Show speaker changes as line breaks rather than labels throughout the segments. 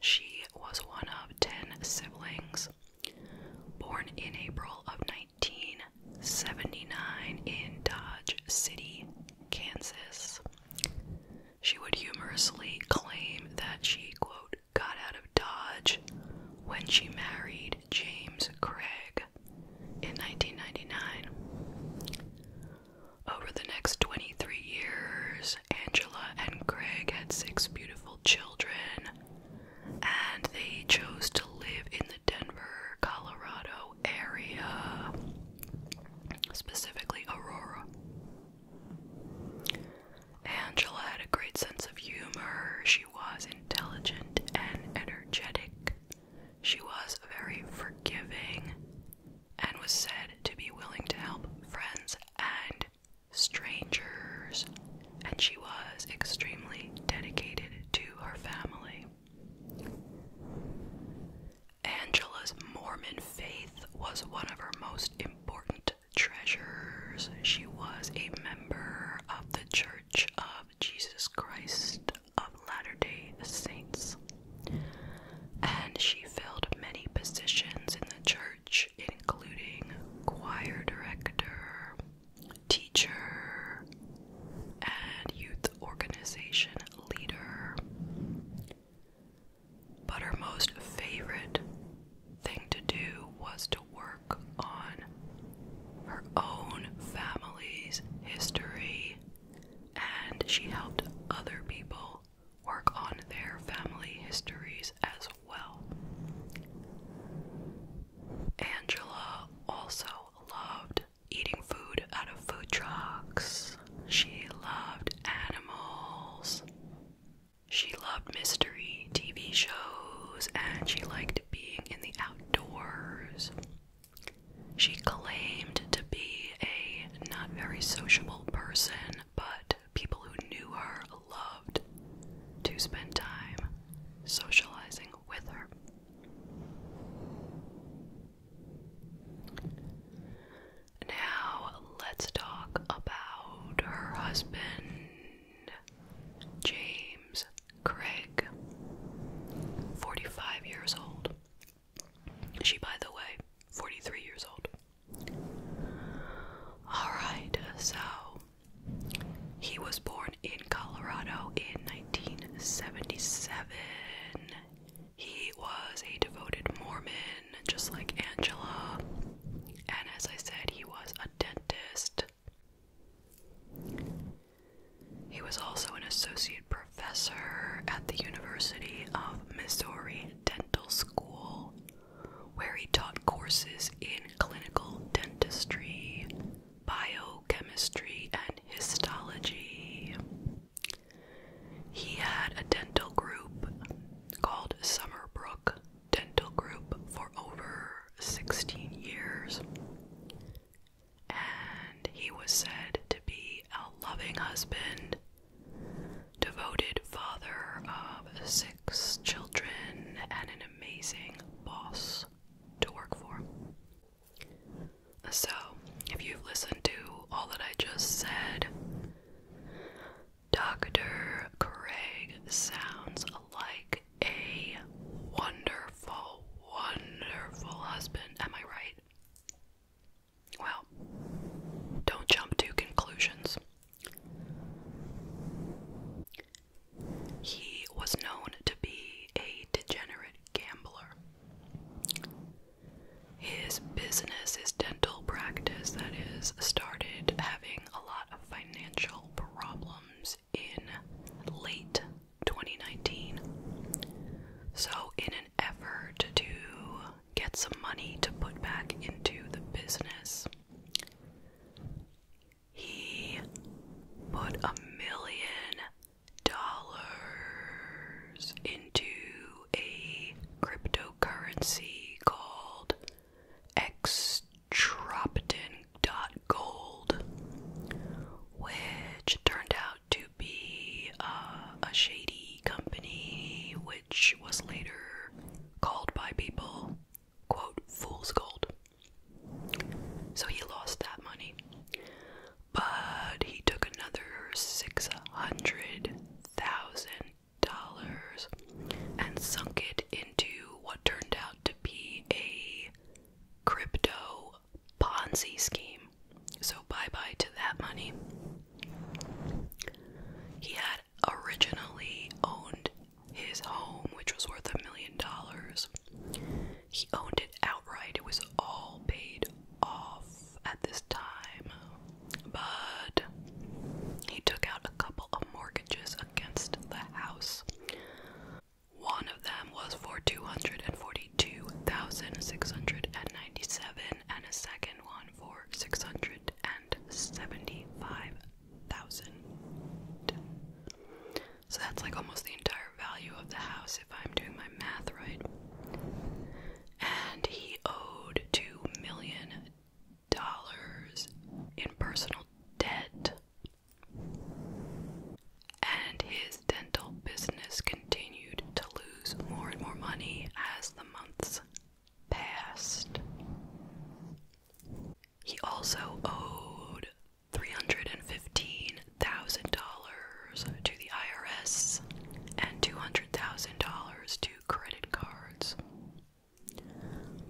She was one of 10 siblings, born in April of 1979 in Dodge City, Kansas. She would humorously claim that she, quote, got out of Dodge when she married James Craig in 1999. Over the next 23 years, Angela and Craig had 6 beautiful children, and they chose to live in the Denver, Colorado area, specifically Aurora. Angela had a great sense of humor. She was intelligent and energetic. She was very forgiving and was said to be willing to help friends and strangers, and she was extremely dedicated to her family. Angela's Mormon faith was one of her most important treasures. She was a member of the Church of Jesus Christ of Latter-day Saints, and she filled many positions in the church, including choir director, teacher, and youth organization leader. But her most favorite thing to do was to work on her own family's history, and she helped other people work on their family histories as well. Angela also loved eating food out of food trucks. She loved animals. She loved mystery TV shows, and she liked being in the outdoors. She claimed to be a not very sociable person, but people who knew her loved to spend time socializing with her. Now, let's talk about her husband, James Craig, 45 years old. She, by the way, 43 years old. Alright, so he was born in Colorado in 1977. He was a devoted Mormon, just like Angela, and as I said, he was a dentist. He was also an associate professor at the University of Missouri Dental School, where he taught courses in clinical dentistry, biochemistry, and histology. He had a dental group called Summerbrook Dental Group for over 16 years, and he was said to be a loving husband, devoted father of 6 children, and an amazing boss to work for. So, if you've listened to all that I just said, Dr. Craig sounds like a wonderful, wonderful husband. Am I right? Well, don't jump to conclusions. He was known to be a degenerate gambler. His business, his dental practice, that is, started having a lot of financial problems in late 2019. So, in an effort to get some money to put back into the business, he put $1 million into a cryptocurrency called Extropton.gold, which turned out to be a shady company, which was later money as the months passed. He also owed $315,000 to the IRS and $200,000 to credit cards.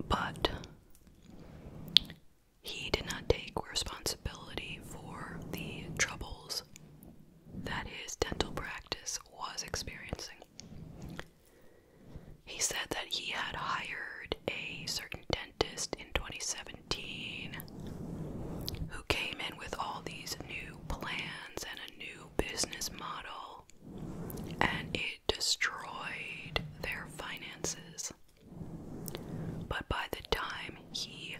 But he did not take responsibility for the troubles that his dental practice was experiencing. He said that he had hired a certain dentist in 2017 who came in with all these new plans and a new business model, and it destroyed their finances. But by the time he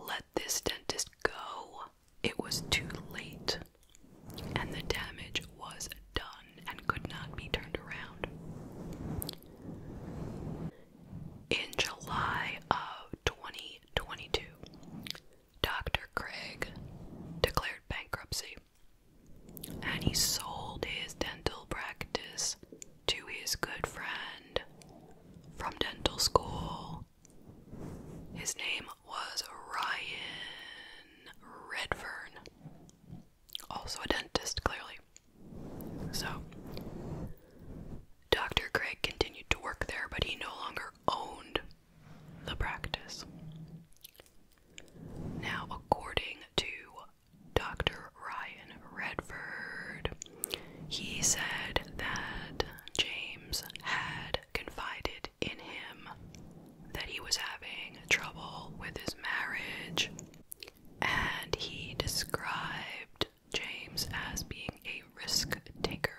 let this dentist go, it was too late, and the damage was done and could not be turned around. In July of 2022, Dr. Craig declared bankruptcy, and he sold his dental practice to his good friend from dental school. His name was Ryan Redfern, also a dentist, clearly. So, Dr. Craig continued to work there, but he no longer owned the practice. Now, according to Dr. Ryan Redford, he said that James had confided in him that he was having trouble with his marriage, and he described James as being a risk taker.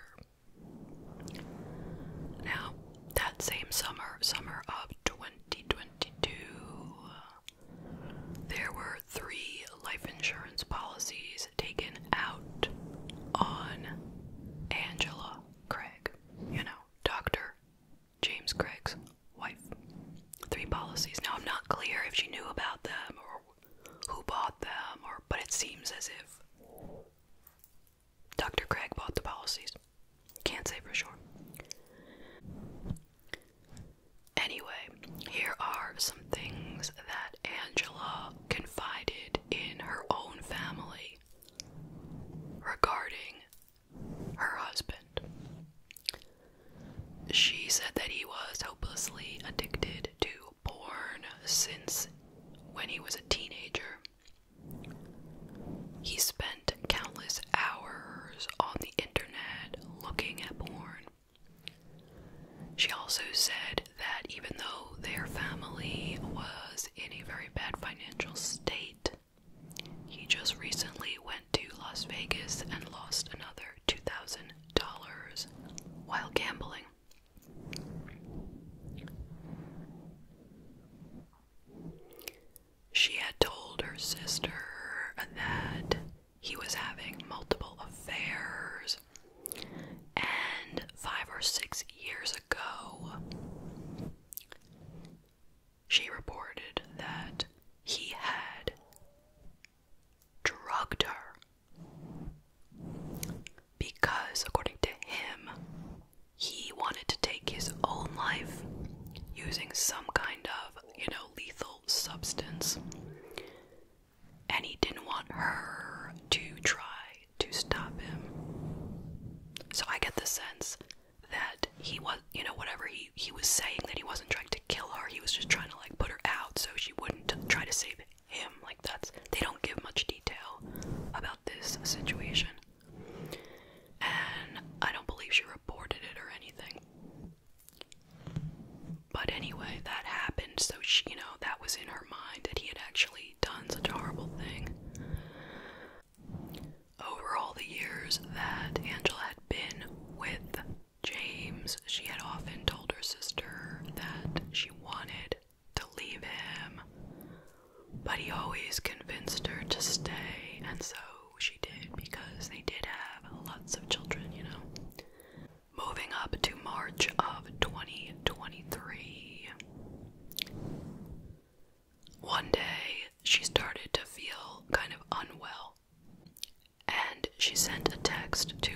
Now, that same summer of 2022, there were 3 life insurance policies taken out on Angela Craig, Dr. James Craig's wife. 3 policies. Now, I'm not clear if she knew about them or who bought them, but it seems as if Dr. Craig bought the policies. Can't say for sure. Anyway, here are some things that Angela confided in her own family regarding her husband. She said that he was hopelessly addicted to porn since when he was a teenager. He spent countless hours on the internet looking at porn. She also said that even though their family was in a very bad financial state, he just recently went to Las Vegas and lost another $2,000 while gambling. She had told her sister that he was having multiple affairs, and 5 or 6 years ago, she reported that he had drugged her because, according to him, he wanted to take his own life using some kind of, lethal substance, and he didn't want her to try to stop him. So I get the sense that he was, whatever he was saying, that he wasn't trying to kill her, he was just trying to put her out so she wouldn't try to save him. They don't give much detail about this situation, and I don't believe she reported it or anything. But anyway, that happened, so she, that was in her mind that he had actually done such a horrible thing. Over all the years that Angela had been with James, she had often told her sister that she wanted to leave him, but he always convinced her to stay, and so she did, because they did have lots of children, Moving up to March of 2023. One day, she started to feel kind of unwell, and she sent a text to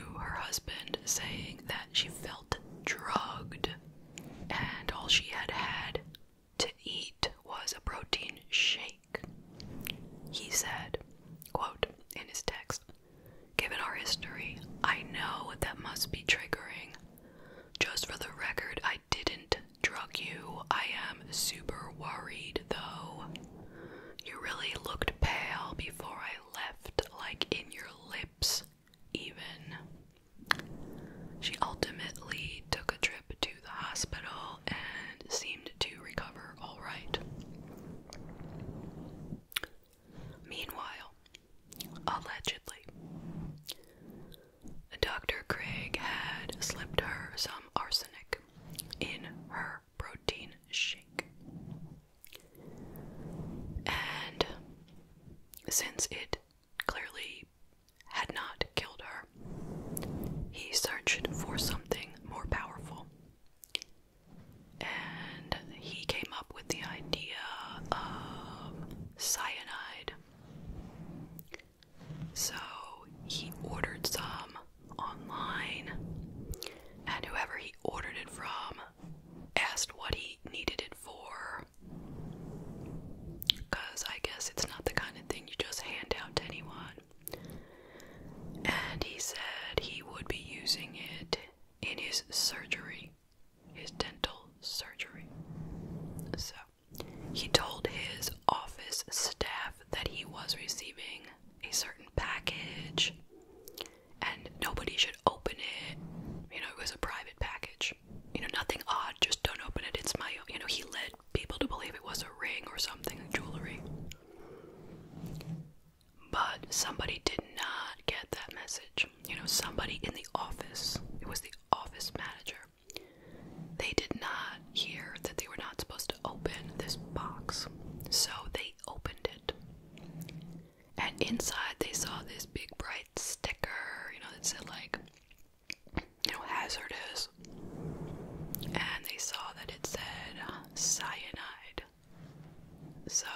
So,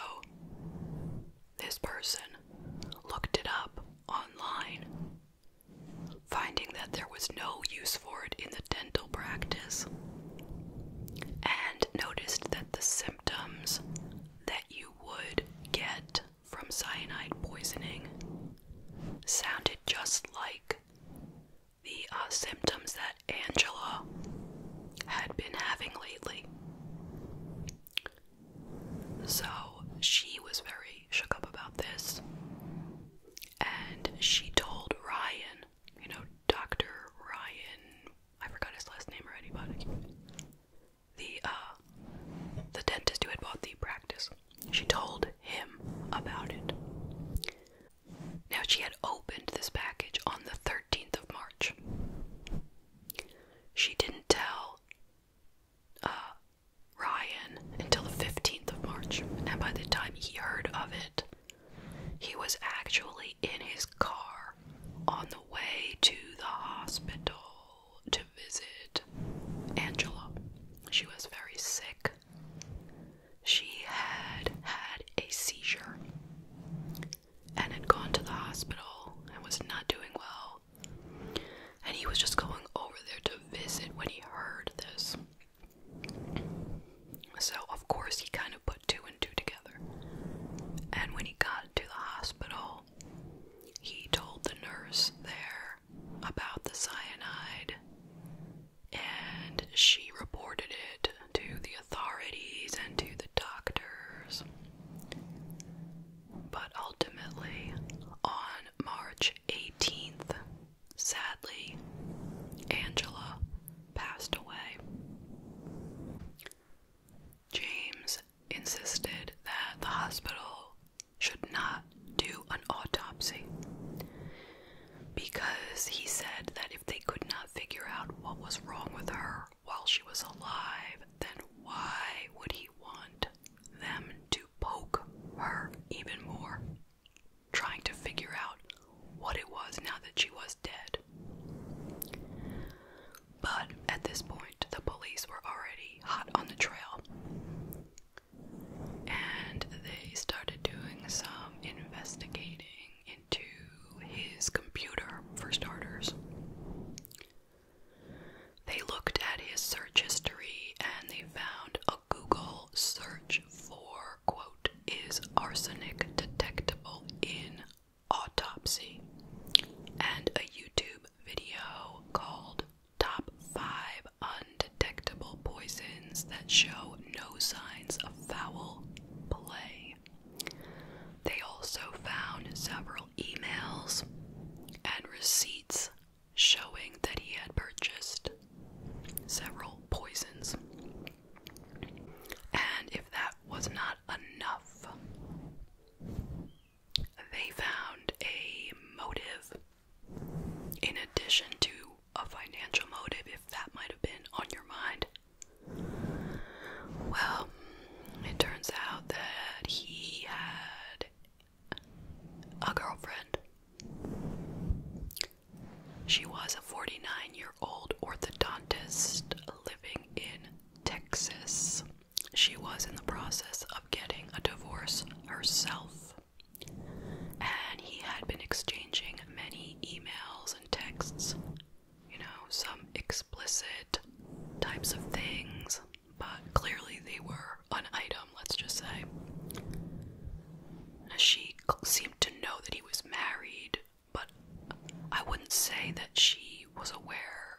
this person looked it up online, finding that there was no use for it in the dental practice, and noticed that the symptoms that you would get from cyanide poisoning sounded just like the symptoms that Angela had been having lately. So she was very shook up about this, and she told Ryan, Dr. Ryan, I forgot his last name already, but the dentist who had bought the practice. She told him about it. Now, she had opened this package on the 13th of March. She didn't tell Ryan until the 15th of March, and by the time he heard of it, he was actually in his car on the way to the hospital to visit Angela. She was very sick. She had had a seizure and had gone to the hospital and was not doing well. And he was just going over there to visit when he heard this. So, of course, he kind of put two and two together. And when he got to the hospital, he told the nurse there about the cyanide, and she reported it to the authorities and to the doctors. But ultimately, on March 18th, sadly, Angela passed away. James insisted that the hospital should not do an autopsy because he said that if they could not figure out what was wrong with her while she was alive, then why would he want them to poke her even more, trying to figure out what it was now that she was dead. But at this point, the police were already hot on the trail, and they started doing some investigating into his computer, for starters. They looked at his search history and they found a Google search for, quote, "is arsenic detectable in autopsy?" and a YouTube video called "Top 5 Undetectable Poisons That Show No Signs of Foul Play." They also found several emails and receipts showing that he had purchased several poisons. And if that was not enough, they found a motive in addition to a financial motive, if that might have been on your mind. Well, it turns out that he had a girlfriend. She was a 49-year-old orthodontist living in Texas. She was in the process of getting a divorce herself, and he had been exchanging many emails and texts, some explicit types of things, but clearly they were an item, let's just say. She seemed to know that he was married, but I wouldn't say that she was aware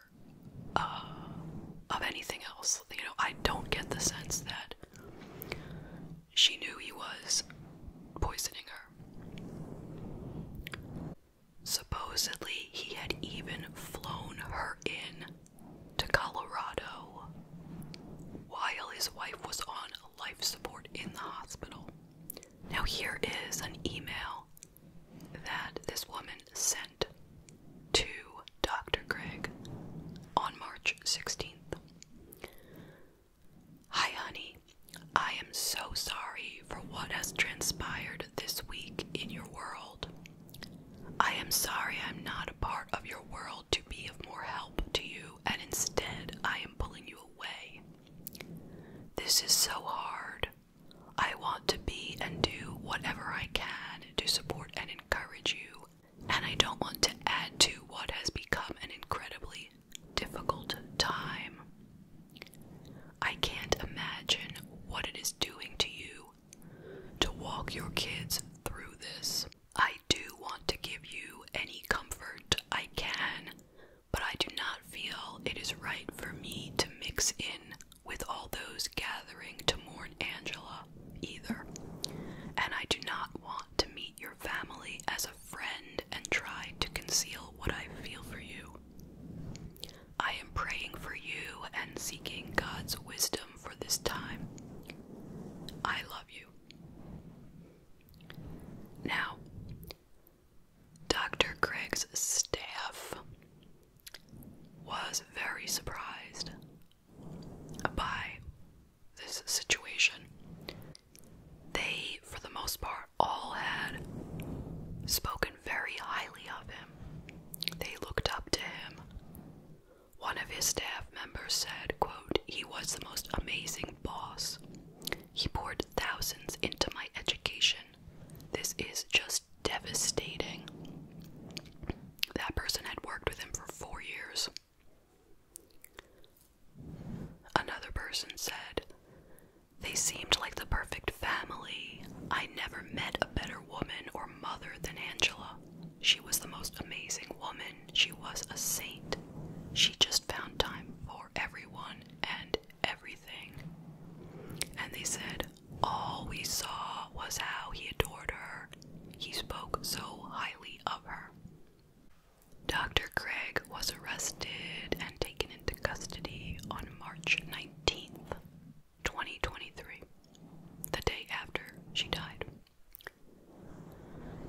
of anything else. I don't get the sense that she knew he was poisoning her. Supposedly, he had even flown her in to Colorado while his wife was on life support in the hospital. Now, here is an email that this woman sent to Dr. Craig on March 16th. "Hi, honey. I am so sorry for what has transpired this week in your world. I am sorry I'm not a part of your world to be of more help to you, and instead I am pulling you away. This is so hard. I want to be and do whatever I can to support and encourage you, and I don't want to add to what has become an incredibly difficult time. I can't imagine what it is doing to you to walk your kids through this. I do want to give you any comfort I can, but I do not feel it is right for me to mix in with all those gathering to mourn Angela either. And I do not want to meet your family as a friend and try to conceal what I feel for you. I am praying for you and seeking God's wisdom for this time. I love you. Now, Dr. Craig's staff was very surprised by this situation. They, for the most part, all had spoken very highly of him. They looked up to him. One of his staff members said, quote, "He was the most amazing boss. He poured thousands into my education. This is just devastating." That person had worked with him for 4 years. Another person said, "They seemed like the perfect family. I never met a better woman or mother than Angela. She was the most amazing woman. She was a saint. She just found time for everyone and everything." And they said, "All we saw was how he adored her. He spoke so highly of her." Dr. Craig was arrested and taken into custody on March 19th, 2023, the day after she died.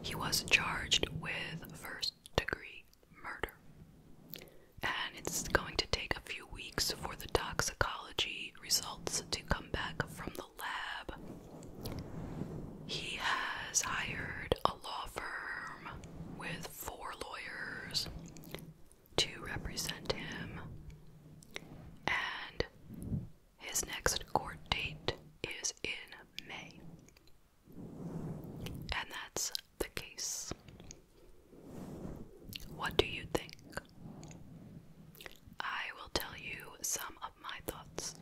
He was charged with first-degree murder, and it's going to take a few weeks for the toxicology results to come back from the lab. He has hired a law firm with 4 lawyers to represent him, and his next court date is in May. And that's the case. What do you think? I will tell you some of my thoughts.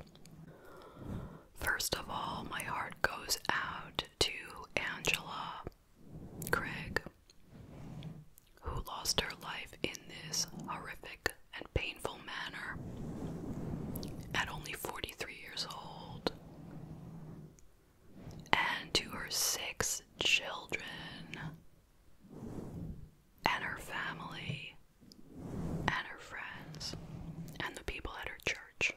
First of all, my heart goes out to Angela Craig, who lost her life in this horrific and painful manner at only 43 years old, and to her 6 children and her family and her friends and the people at her church.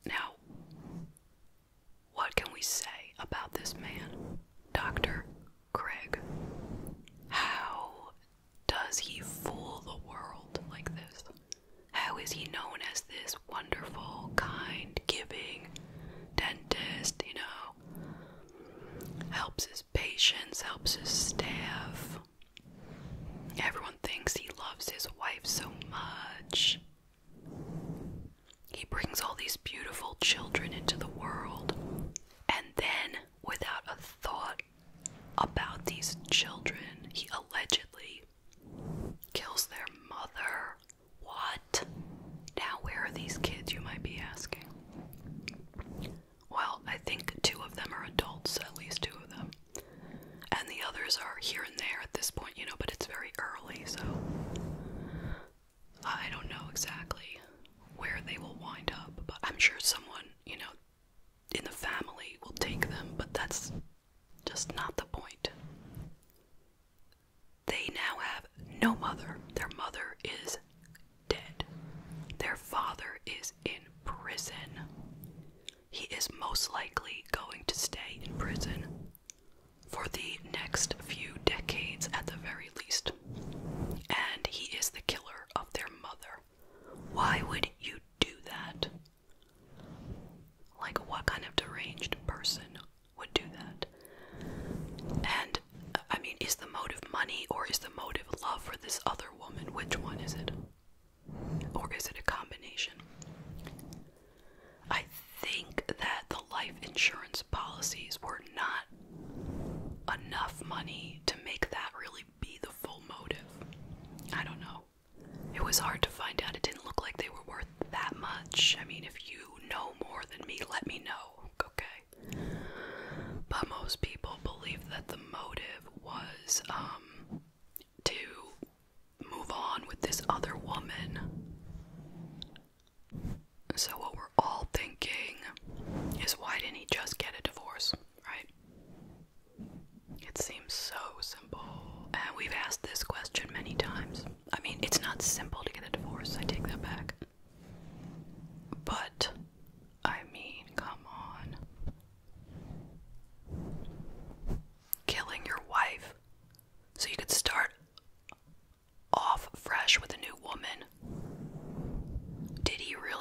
Now, what can we say about this man, Dr. Craig? How does he fool the world like this? How is he known as this wonderful, kind, giving dentist, helps his patients, helps his staff? Everyone thinks he loves his wife so much. He brings all these beautiful children into the world, and then, without a thought about these children, he allegedly kills their mother. What? Now, where are these kids, you might be asking? Well, I think 2 of them are adults, at least 2 of them. And the others are here and there at this point, but it's very early, so I don't know exactly where they will wind up, but I'm sure someone, in the family will take them, but that's just not the point. They now have no mother. Their mother is dead. Their father is in prison. He is most likely going to stay in prison for the next few decades at the very least. And he is the killer of their mother. Why would you do that? Like, what kind of deranged person would do that? And, is the motive money, or is the motive love for this other woman? Which one is it? Or is it a combination?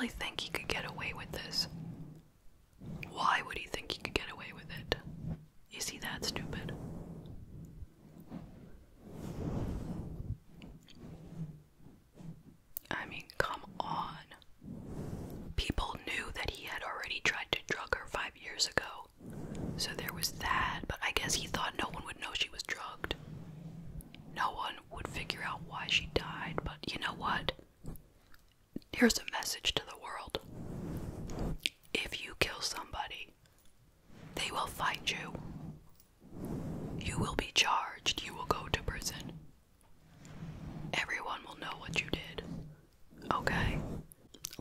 really think he could get away with this? Why would he think he could get away with it? Is he that stupid? I mean, come on. People knew that he had already tried to drug her 5 years ago. So there was that, but I guess he thought no one would know she was drugged. No one would figure out why she died, but you know what? Here's a message to the world. If you kill somebody, they will find you. You will be charged. You will go to prison. Everyone will know what you did. Okay?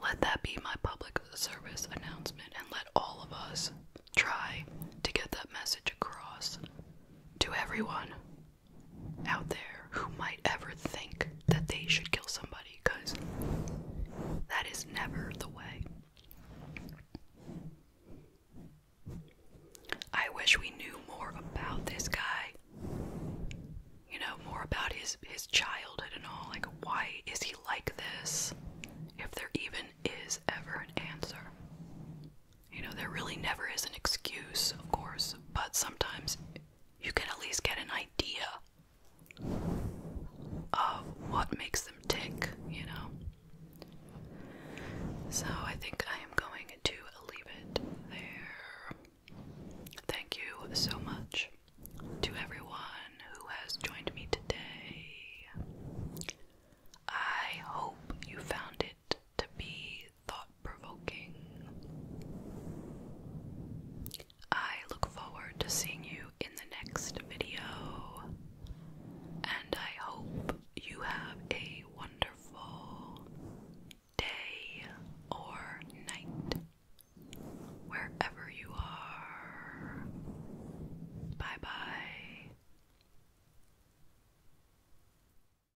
Let that be my public service announcement, and let all of us try to get that message across to everyone out there who might ever think that they should kill somebody, because that is never the way. I wish we knew more about this guy. You know, more about his childhood and all. Like, why is he like this? If there even is ever an answer. You know, there really never is an excuse, of course, but sometimes you can at least get an idea of what makes them tick, you know? So